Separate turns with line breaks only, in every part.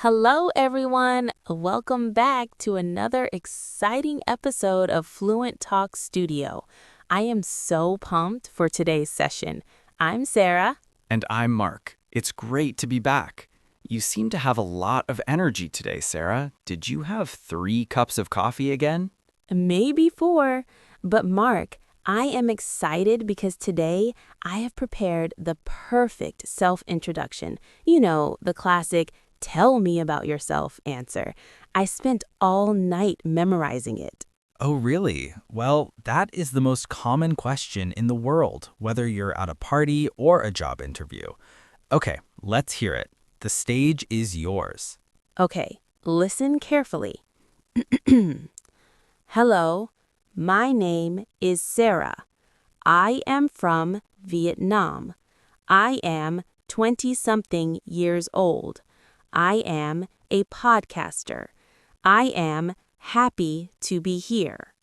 Hello, everyone. Welcome back to another exciting episode of Fluent Talk Studio. I am so pumped for today's session. I'm Sarah.
And I'm Mark. It's great to be back. You seem to have a lot of energy today, Sarah. Did you have 3 cups of coffee again?
Maybe 4, but Mark, I am excited because today I have prepared the perfect self-introduction. You know, the classic, tell me about yourself answer. I spent all night memorizing it.
Oh, really? Well, that is the most common question in the world, whether you're at a party or a job interview. Okay, let's hear it. The stage is yours.
Okay, listen carefully. Hello, my name is Sarah. I am from Vietnam. I am 20-something years old. I am a podcaster. I am happy to be here.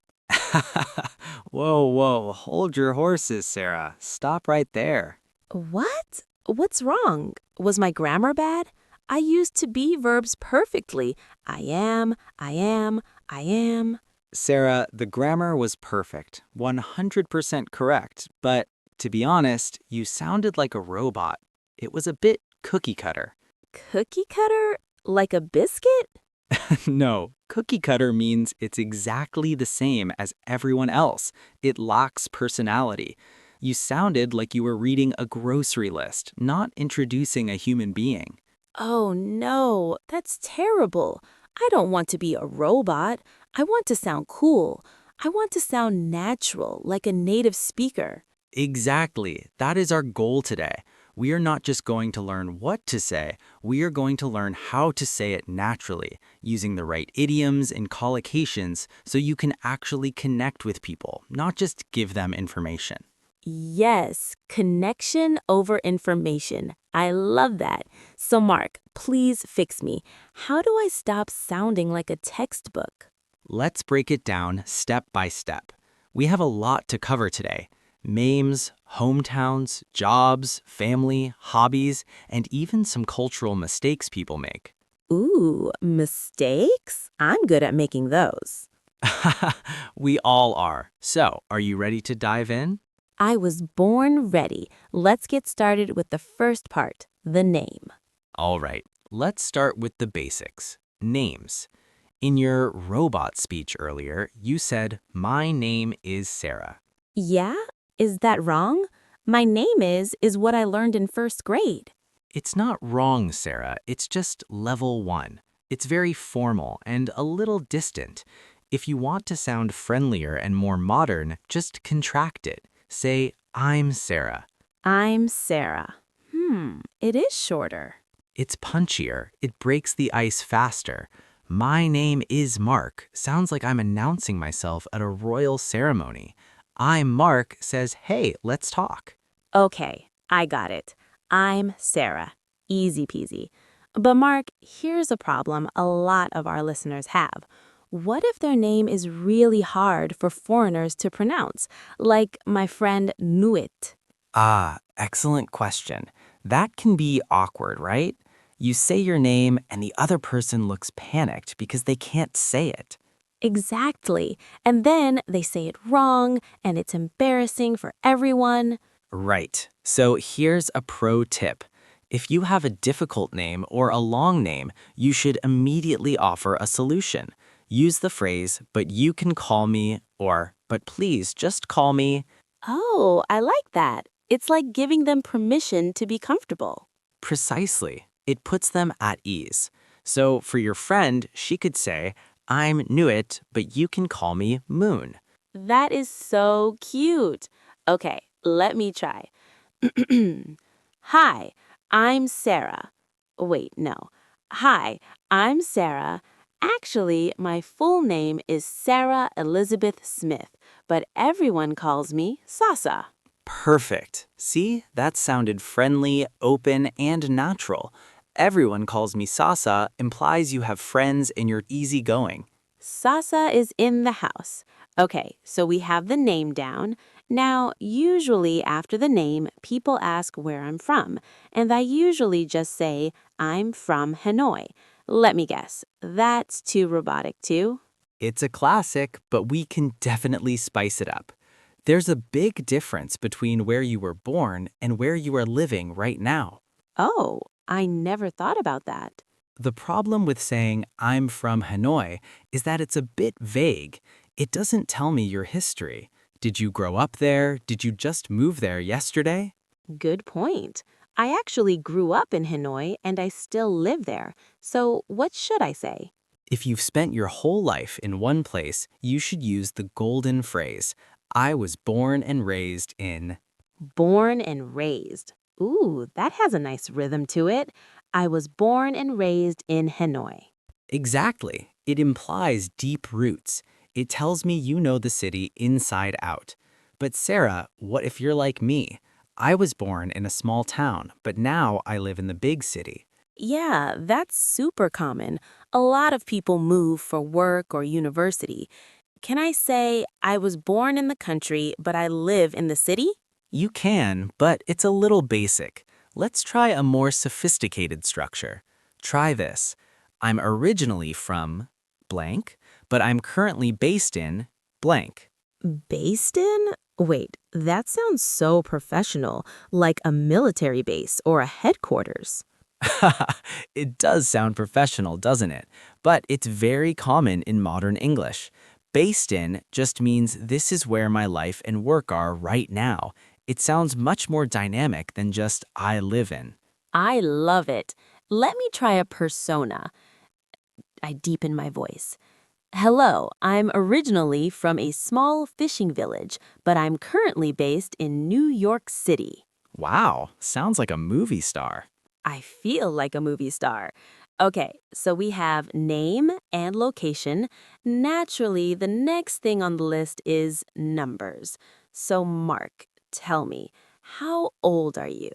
Whoa, hold your horses, Sarah. Stop right there.
What? What's wrong? Was my grammar bad? I used to be verbs perfectly. I am, I am, I am.
Sarah, the grammar was perfect, 100% correct, but to be honest, you sounded like a robot. It was a bit cookie cutter.
Cookie cutter? Like a biscuit?
No, cookie cutter means it's exactly the same as everyone else. It lacks personality. You sounded like you were reading a grocery list, not introducing a human being.
Oh no, that's terrible. I don't want to be a robot. I want to sound cool. I want to sound natural, like a native speaker.
Exactly. That is our goal today. We are not just going to learn what to say, we are going to learn how to say it naturally, using the right idioms and collocations so you can actually connect with people, not just give them information.
Yes, connection over information. I love that. So Mark, please fix me. How do I stop sounding like a textbook?
Let's break it down step by step. We have a lot to cover today. Names, hometowns, jobs, family, hobbies, and even some cultural mistakes people make.
Ooh, mistakes? I'm good at making those.
We all are. So, are you ready to dive in?
I was born ready. Let's get started with the first part, the name.
All right, let's start with the basics. Names. In your robot speech earlier, you said, "My name is Sarah."
Yeah? Is that wrong? My name is what I learned in first grade.
It's not wrong, Sarah. It's just level 1. It's very formal and a little distant. If you want to sound friendlier and more modern, just contract it. Say, "I'm Sarah."
I'm Sarah. It is shorter.
It's punchier. It breaks the ice faster. "My name is Mark" sounds like I'm announcing myself at a royal ceremony. "I'm Mark" says, "Hey, let's talk."
Okay, I got it. I'm Sarah. Easy peasy. But Mark, here's a problem a lot of our listeners have. What if their name is really hard for foreigners to pronounce, like my friend Nuit?
Excellent question. That can be awkward, right? You say your name and the other person looks panicked because they can't say it.
Exactly. And then they say it wrong, and it's embarrassing for everyone.
Right. So here's a pro tip. If you have a difficult name or a long name, you should immediately offer a solution. Use the phrase, "but you can call me," or "but please just call me."
Oh, I like that. It's like giving them permission to be comfortable.
Precisely. It puts them at ease. So for your friend, she could say, "I'm Nuit, but you can call me Moon."
That is so cute. Okay, let me try. Hi, I'm Sarah. Wait, no. Hi, I'm Sarah. Actually, my full name is Sarah Elizabeth Smith, but everyone calls me Sasa.
Perfect. See, that sounded friendly, open, and natural. "Everyone calls me Sasa" implies you have friends and you're easygoing.
Sasa is in the house. Okay, so we have the name down. Now, usually after the name, people ask where I'm from, and I usually just say, I'm from Hanoi. Let me guess. That's too robotic, too?
It's a classic, but we can definitely spice it up. There's a big difference between where you were born and where you are living right now.
Oh, I never thought about that.
The problem with saying I'm from Hanoi is that it's a bit vague. It doesn't tell me your history. Did you grow up there? Did you just move there yesterday?
Good point. I actually grew up in Hanoi and I still live there. So what should I say?
If you've spent your whole life in one place, you should use the golden phrase, I was born and raised in.
Born and raised. Ooh, that has a nice rhythm to it. I was born and raised in Hanoi.
Exactly. It implies deep roots. It tells me you know the city inside out. But Sarah, what if you're like me? I was born in a small town, but now I live in the big city.
Yeah, that's super common. A lot of people move for work or university. Can I say I was born in the country, but I live in the city?
You can, but it's a little basic. Let's try a more sophisticated structure. Try this. I'm originally from blank, but I'm currently based in blank.
Based in? Wait, that sounds so professional, like a military base or a headquarters.
It does sound professional, doesn't it? But it's very common in modern English. Based in just means this is where my life and work are right now. It sounds much more dynamic than just I live in.
I love it. Let me try a persona. I deepen my voice. Hello, I'm originally from a small fishing village, but I'm currently based in New York City.
Wow, sounds like a movie star.
I feel like a movie star. Okay, so we have name and location. Naturally, the next thing on the list is numbers. So, Mark, tell me, how old are you?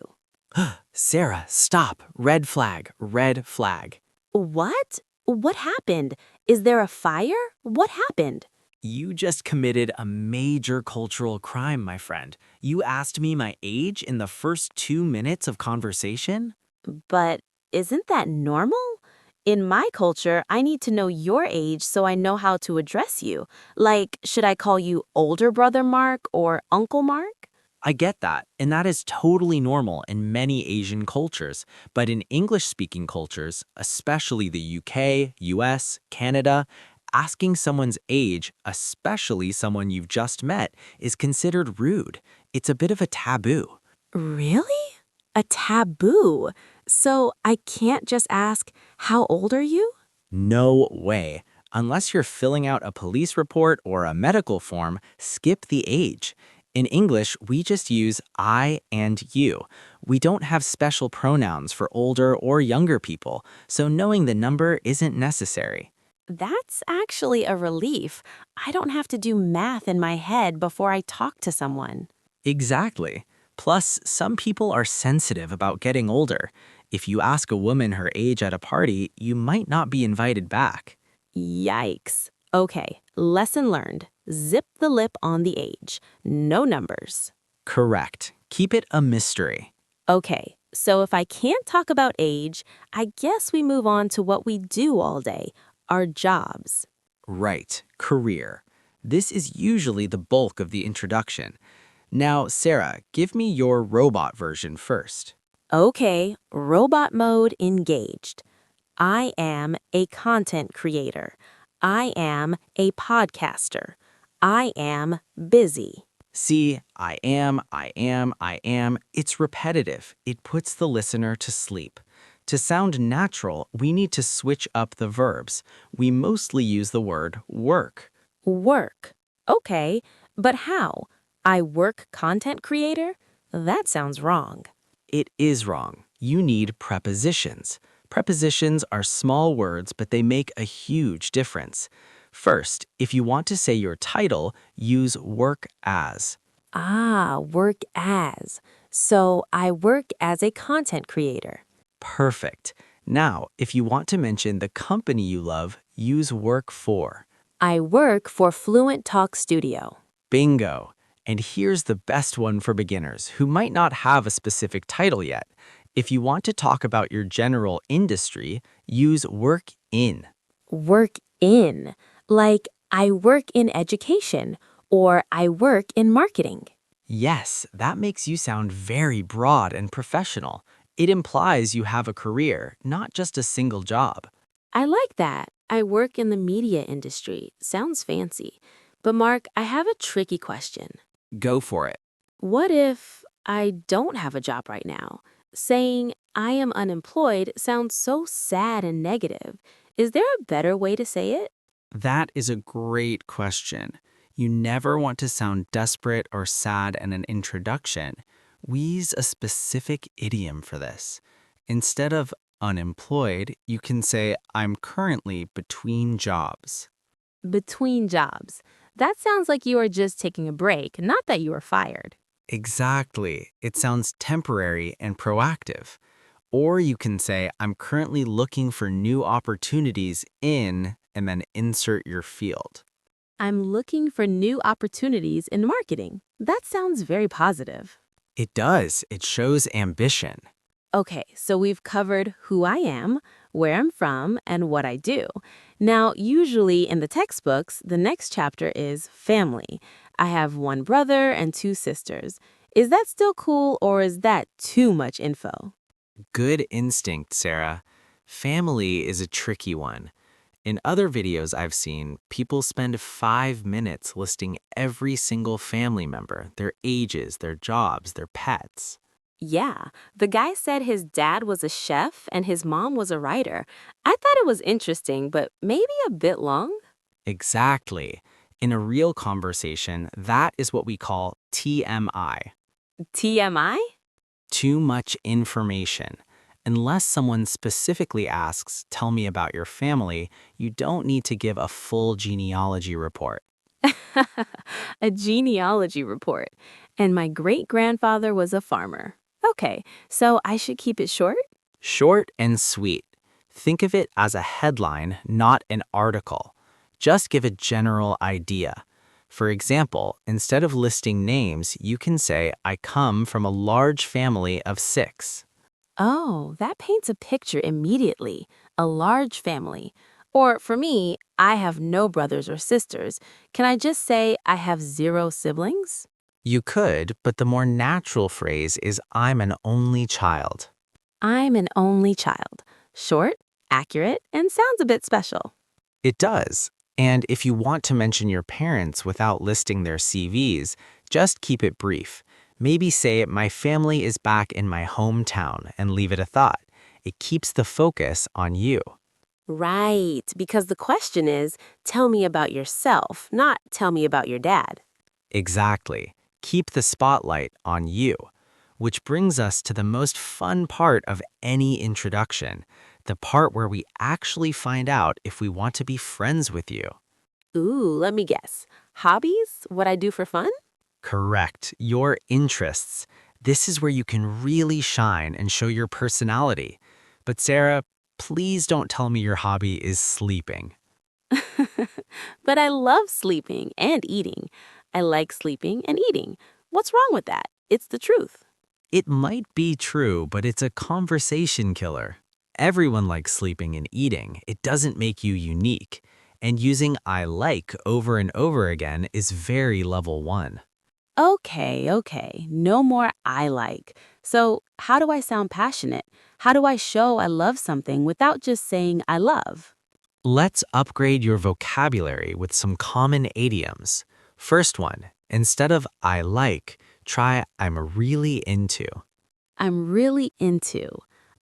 Sarah, stop. Red flag, red flag.
What? What happened? Is there a fire? What happened?
You just committed a major cultural crime, my friend. You asked me my age in the first 2 minutes of conversation?
But isn't that normal? In my culture, I need to know your age so I know how to address you. Like, should I call you older brother Mark or Uncle Mark?
I get that, and that is totally normal in many Asian cultures. But in English-speaking cultures, especially the UK, US, Canada, asking someone's age, especially someone you've just met, is considered rude. It's a bit of a taboo.
Really? A taboo? So I can't just ask, how old are you?
No way. Unless you're filling out a police report or a medical form, skip the age. In English, we just use I and you. We don't have special pronouns for older or younger people, so knowing the number isn't necessary.
That's actually a relief. I don't have to do math in my head before I talk to someone.
Exactly. Plus, some people are sensitive about getting older. If you ask a woman her age at a party, you might not be invited back.
Yikes. Okay, lesson learned. Zip the lip on the age. No numbers.
Correct. Keep it a mystery.
Okay, so if I can't talk about age, I guess we move on to what we do all day, our jobs.
Right. Career. This is usually the bulk of the introduction. Now, Sarah, give me your robot version first.
Okay, robot mode engaged. I am a content creator. I am a podcaster. I am busy.
See, I am. It's repetitive. It puts the listener to sleep. To sound natural, we need to switch up the verbs. We mostly use the word work.
Work. Okay, but how? I work content creator? That sounds wrong.
It is wrong. You need prepositions. Prepositions are small words, but they make a huge difference. First, if you want to say your title, use work as.
Ah, work as. So I work as a content creator.
Perfect. Now, if you want to mention the company you love, use work for.
I work for Fluent Talk Studio.
Bingo. And here's the best one for beginners who might not have a specific title yet. If you want to talk about your general industry, use work in.
Work in, like I work in education or I work in marketing.
Yes, that makes you sound very broad and professional. It implies you have a career, not just a single job.
I like that. I work in the media industry. Sounds fancy. But Mark, I have a tricky question.
Go for it.
What if I don't have a job right now? Saying I am unemployed sounds so sad and negative. Is there a better way to say it?
That is a great question. You never want to sound desperate or sad in an introduction. We use a specific idiom for this. Instead of unemployed, you can say, I'm currently between jobs.
Between jobs. That sounds like you are just taking a break, not that you are fired.
Exactly. It sounds temporary and proactive. Or you can say, I'm currently looking for new opportunities in, and then insert your field.
I'm looking for new opportunities in marketing. That sounds very positive.
It does. It shows ambition.
Okay, so we've covered who I am, where I'm from, and what I do. Now, usually in the textbooks, the next chapter is family. I have one brother and two sisters. Is that still cool or is that too much info?
Good instinct, Sarah. Family is a tricky one. In other videos I've seen, people spend 5 minutes listing every single family member, their ages, their jobs, their pets.
Yeah, the guy said his dad was a chef and his mom was a writer. I thought it was interesting, but maybe a bit long.
Exactly. In a real conversation, that is what we call TMI.
TMI?
Too much information. Unless someone specifically asks, tell me about your family, you don't need to give a full genealogy report.
A genealogy report. And my great-grandfather was a farmer. Okay, so I should keep it short?
Short and sweet. Think of it as a headline, not an article. Just give a general idea. For example, instead of listing names, you can say, I come from a large family of 6.
Oh, that paints a picture immediately. A large family. Or for me, I have no brothers or sisters. Can I just say I have 0 siblings?
You could, but the more natural phrase is, I'm an only child.
I'm an only child. Short, accurate, and sounds a bit special.
It does. And if you want to mention your parents without listing their CVs, just keep it brief. Maybe say, my family is back in my hometown, and leave it a thought. It keeps the focus on you.
Right, because the question is, tell me about yourself, not tell me about your dad.
Exactly. Keep the spotlight on you. Which brings us to the most fun part of any introduction, the part where we actually find out if we want to be friends with you.
Ooh, let me guess. Hobbies? What I do for fun?
Correct. Your interests. This is where you can really shine and show your personality. But Sarah, please don't tell me your hobby is sleeping.
But I love sleeping and eating. I like sleeping and eating. What's wrong with that? It's the truth.
It might be true, but it's a conversation killer. Everyone likes sleeping and eating. It doesn't make you unique. And using I like over and over again is very level 1.
Okay. No more I like. So, how do I sound passionate? How do I show I love something without just saying I love?
Let's upgrade your vocabulary with some common idioms. First one, instead of I like, try I'm really into.
I'm really into.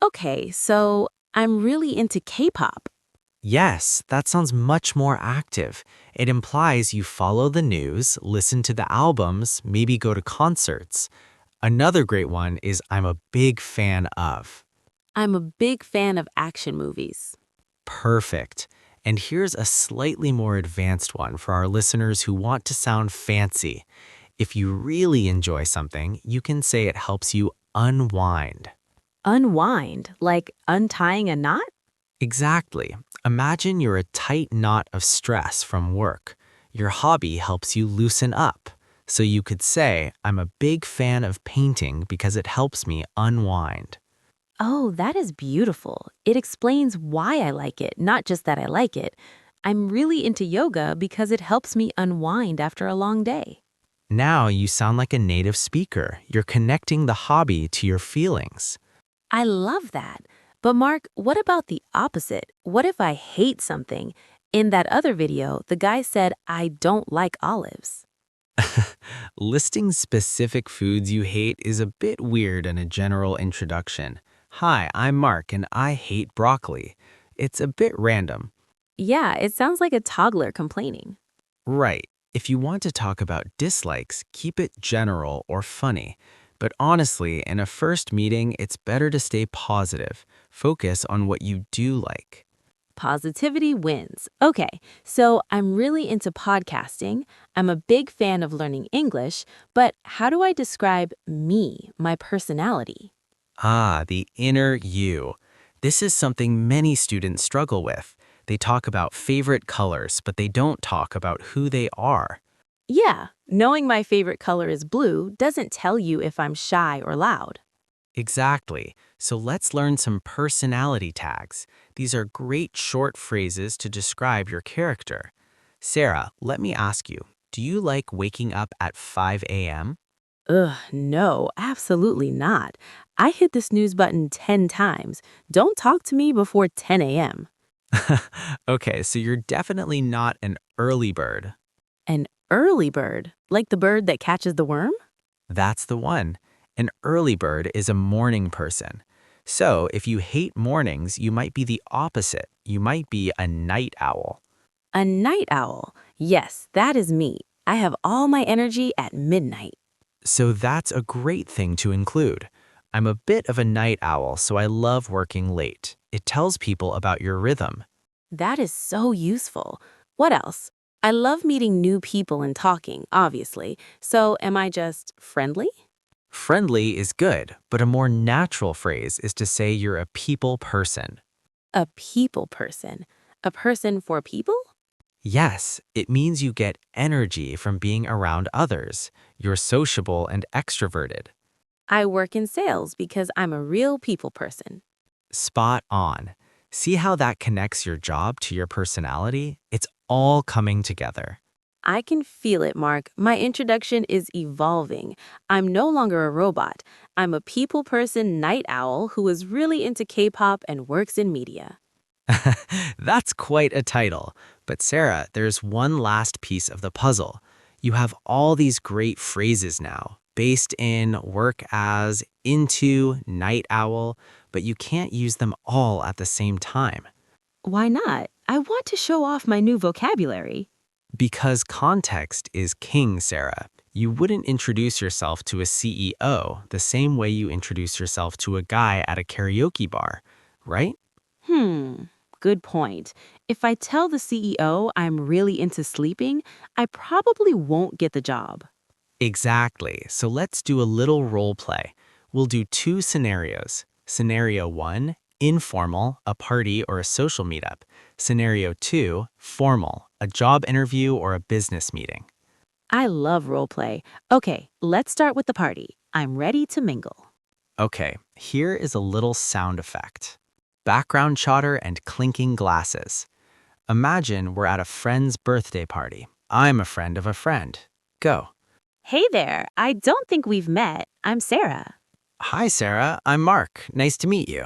Okay, so I'm really into K-pop.
Yes, that sounds much more active. It implies you follow the news, listen to the albums, maybe go to concerts. Another great one is I'm a big fan of.
I'm a big fan of action movies.
Perfect. And here's a slightly more advanced one for our listeners who want to sound fancy. If you really enjoy something, you can say it helps you unwind.
Unwind, like untying a knot?
Exactly. Imagine you're a tight knot of stress from work. Your hobby helps you loosen up. So you could say, I'm a big fan of painting because it helps me unwind.
Oh, that is beautiful. It explains why I like it, not just that I like it. I'm really into yoga because it helps me unwind after a long day.
Now you sound like a native speaker. You're connecting the hobby to your feelings.
I love that. But Mark, what about the opposite? What if I hate something? In that other video, the guy said, I don't like olives.
Listing specific foods you hate is a bit weird in a general introduction. Hi, I'm Mark and I hate broccoli. It's a bit random.
Yeah, it sounds like a toddler complaining.
Right. If you want to talk about dislikes, keep it general or funny. But honestly, in a first meeting, it's better to stay positive. Focus on what you do like.
Positivity wins. Okay, so I'm really into podcasting. I'm a big fan of learning English, but how do I describe me, my personality?
Ah, the inner you. This is something many students struggle with. They talk about favorite colors, but they don't talk about who they are.
Yeah, knowing my favorite color is blue doesn't tell you if I'm shy or loud.
Exactly. So let's learn some personality tags. These are great short phrases to describe your character. Sarah, let me ask you, do you like waking up at 5 a.m.?
Ugh, no, absolutely not. I hit the snooze button 10 times. Don't talk to me before 10 a.m.
Okay, so you're definitely not an early bird.
An early bird, like the bird that catches the worm?
That's the one. An early bird is a morning person. So if you hate mornings, you might be the opposite. You might be a night owl.
A night owl. Yes, that is me. I have all my energy at midnight.
So that's a great thing to include. I'm a bit of a night owl, so I love working late. It tells people about your rhythm.
That is so useful. What else? I love meeting new people and talking, obviously. So am I just friendly?
Friendly is good, but a more natural phrase is to say you're a people person.
A people person. A person for people?
Yes, it means you get energy from being around others. You're sociable and extroverted.
I work in sales because I'm a real people person.
Spot on. See how that connects your job to your personality? It's all coming together.
I can feel it, Mark. My introduction is evolving. I'm no longer a robot. I'm a people person night owl who is really into K-pop and works in media.
That's quite a title. But Sarah, there's one last piece of the puzzle. You have all these great phrases now, based in, work as, into, night owl, but you can't use them all at the same time.
Why not? I want to show off my new vocabulary.
Because context is king, Sarah. You wouldn't introduce yourself to a CEO the same way you introduce yourself to a guy at a karaoke bar, right?
Good point. If I tell the CEO I'm really into sleeping, I probably won't get the job.
Exactly. So let's do a little role play. We'll do two scenarios. Scenario 1, informal, a party or a social meetup. Scenario 2, formal, a job interview or a business meeting.
I love role play. Okay, let's start with the party. I'm ready to mingle.
Okay, here is a little sound effect. Background chatter and clinking glasses. Imagine we're at a friend's birthday party. I'm a friend of a friend. Go.
Hey there, I don't think we've met. I'm Sarah.
Hi, Sarah. I'm Mark. Nice to meet you.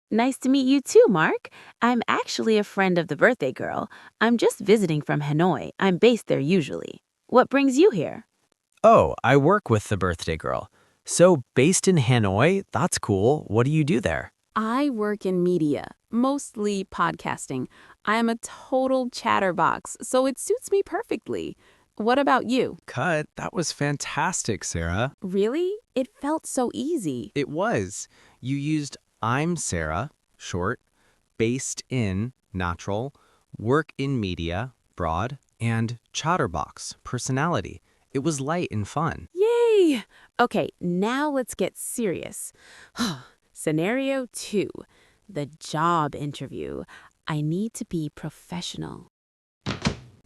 Nice to meet you too, Mark. I'm actually a friend of the birthday girl. I'm just visiting from Hanoi. I'm based there usually. What brings you here?
Oh, I work with the birthday girl. So, based in Hanoi, that's cool. What do you do there?
I work in media, mostly podcasting. I am a total chatterbox, so it suits me perfectly. What about you?
Cut. That was fantastic, Sarah.
Really? It felt so easy.
It was. You used I'm Sarah, short, based in, natural, work in media, broad, and chatterbox, personality. It was light and fun.
Yay! Okay, now let's get serious. Scenario 2, the job interview. I need to be professional.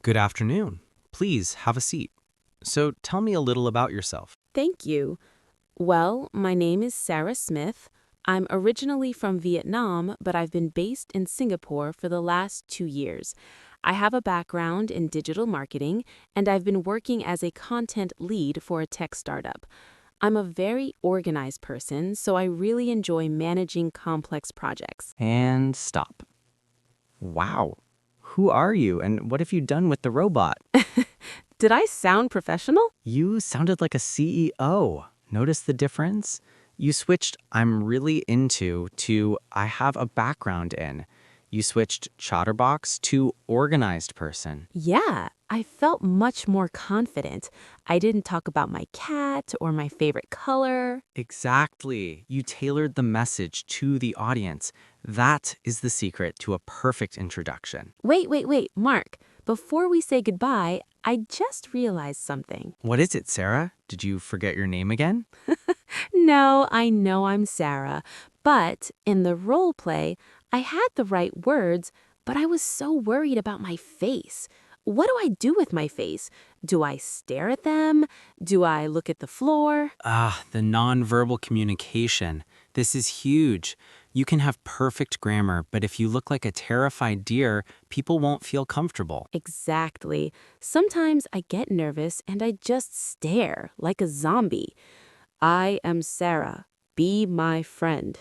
Good afternoon. Please have a seat. So tell me a little about yourself.
Thank you. Well, my name is Sarah Smith. I'm originally from Vietnam, but I've been based in Singapore for the last 2 years. I have a background in digital marketing, and I've been working as a content lead for a tech startup. I'm a very organized person, so I really enjoy managing complex projects.
And stop. Wow. Who are you, and what have you done with the robot?
Did I sound professional?
You sounded like a CEO. Notice the difference? You switched "I'm really into" to "I have a background in." You switched chatterbox to organized person.
Yeah, I felt much more confident. I didn't talk about my cat or my favorite color.
Exactly. You tailored the message to the audience. That is the secret to a perfect introduction.
Wait, Mark. Before we say goodbye, I just realized something.
What is it, Sarah? Did you forget your name again?
No, I know I'm Sarah, but in the role play, I had the right words, but I was so worried about my face. What do I do with my face? Do I stare at them? Do I look at the floor?
The nonverbal communication. This is huge. You can have perfect grammar, but if you look like a terrified deer, people won't feel comfortable.
Exactly. Sometimes I get nervous and I just stare like a zombie. I am Sarah. Be my friend.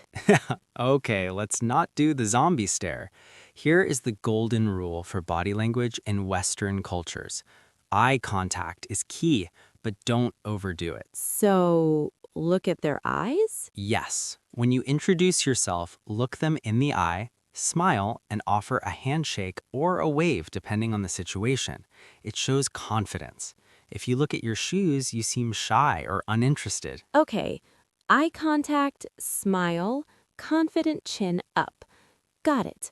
Okay, let's not do the zombie stare. Here is the golden rule for body language in Western cultures. Eye contact is key, but don't overdo it.
So, look at their eyes?
Yes, when you introduce yourself, look them in the eye, smile, and offer a handshake or a wave depending on the situation. It shows confidence. If you look at your shoes, you seem shy or uninterested.
Okay. Eye contact, smile, confident chin up. Got it.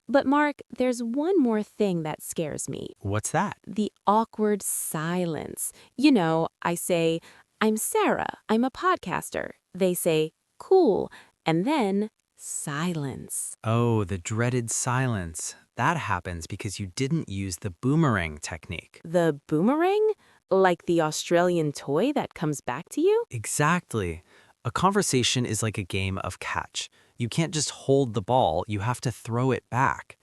But Mark, there's one more thing that scares me.
What's that?
The awkward silence. You know, I say, I'm Sarah, I'm a podcaster. They say, cool, and then silence.
Oh, the dreaded silence. That happens because you didn't use the boomerang technique.
The boomerang? Like the Australian toy that comes back to you?
Exactly. A conversation is like a game of catch. You can't just hold the ball, you have to throw it back.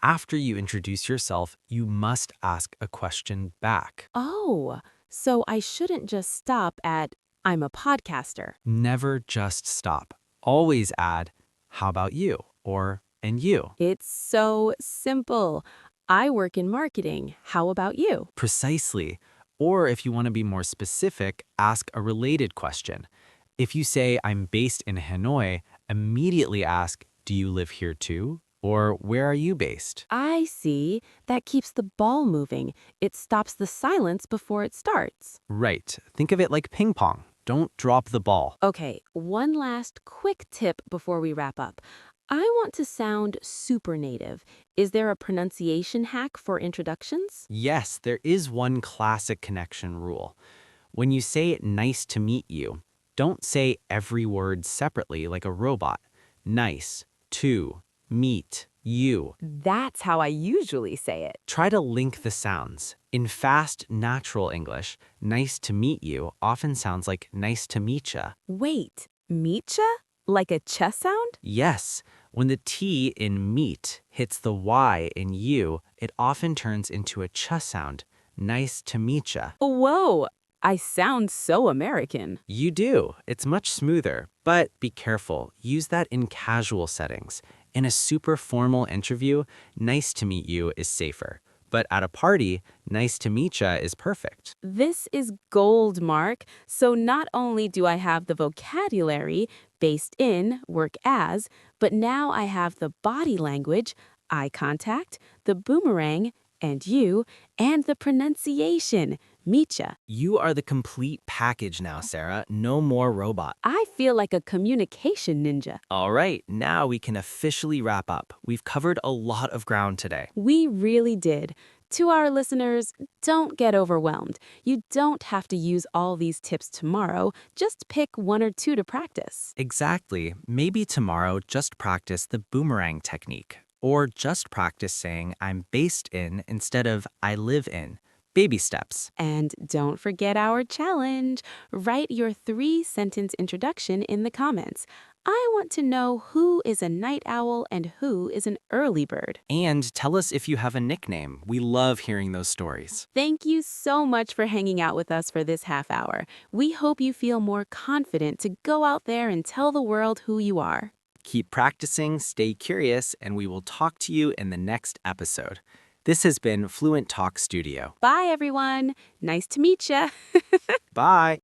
After you introduce yourself, you must ask a question back.
Oh, so I shouldn't just stop at, I'm a podcaster.
Never just stop. Always add, how about you? Or, and you?
It's so simple. I work in marketing. How about you?
Precisely. Or if you want to be more specific, ask a related question. If you say, I'm based in Hanoi, immediately ask, do you live here too? Or where are you based?
I see. That keeps the ball moving. It stops the silence before it starts.
Right. Think of it like ping pong. Don't drop the ball.
Okay, one last quick tip before we wrap up. I want to sound super native. Is there a pronunciation hack for introductions?
Yes, there is one classic connection rule. When you say nice to meet you, don't say every word separately like a robot. Nice, to, meet, you.
That's how I usually say it.
Try to link the sounds. In fast, natural English, nice to meet you often sounds like nice to meetcha.
Wait, meetcha? Like a ch sound?
Yes, when the T in meet hits the Y in you, it often turns into a ch sound. Nice to meetcha.
Whoa, I sound so American.
You do. It's much smoother. But be careful. Use that in casual settings. In a super formal interview, nice to meet you is safer. But at a party, nice to meetcha is perfect.
This is gold, Mark. So not only do I have the vocabulary, based in, work as, but now I have the body language, eye contact, the boomerang, and you, and the pronunciation, meetcha.
You are the complete package now, Sarah. No more robot.
I feel like a communication ninja.
All right, now we can officially wrap up. We've covered a lot of ground today.
We really did. To our listeners, don't get overwhelmed. You don't have to use all these tips tomorrow. Just pick one or two to practice.
Exactly. Maybe tomorrow just practice the boomerang technique. Or just practice saying I'm based in instead of I live in. Baby steps.
And don't forget our challenge. Write your 3-sentence introduction in the comments. I want to know who is a night owl and who is an early bird.
And tell us if you have a nickname. We love hearing those stories.
Thank you so much for hanging out with us for this half hour. We hope you feel more confident to go out there and tell the world who you are.
Keep practicing, stay curious, and we will talk to you in the next episode. This has been Fluent Talk Studio.
Bye, everyone. Nice to meet ya.
Bye.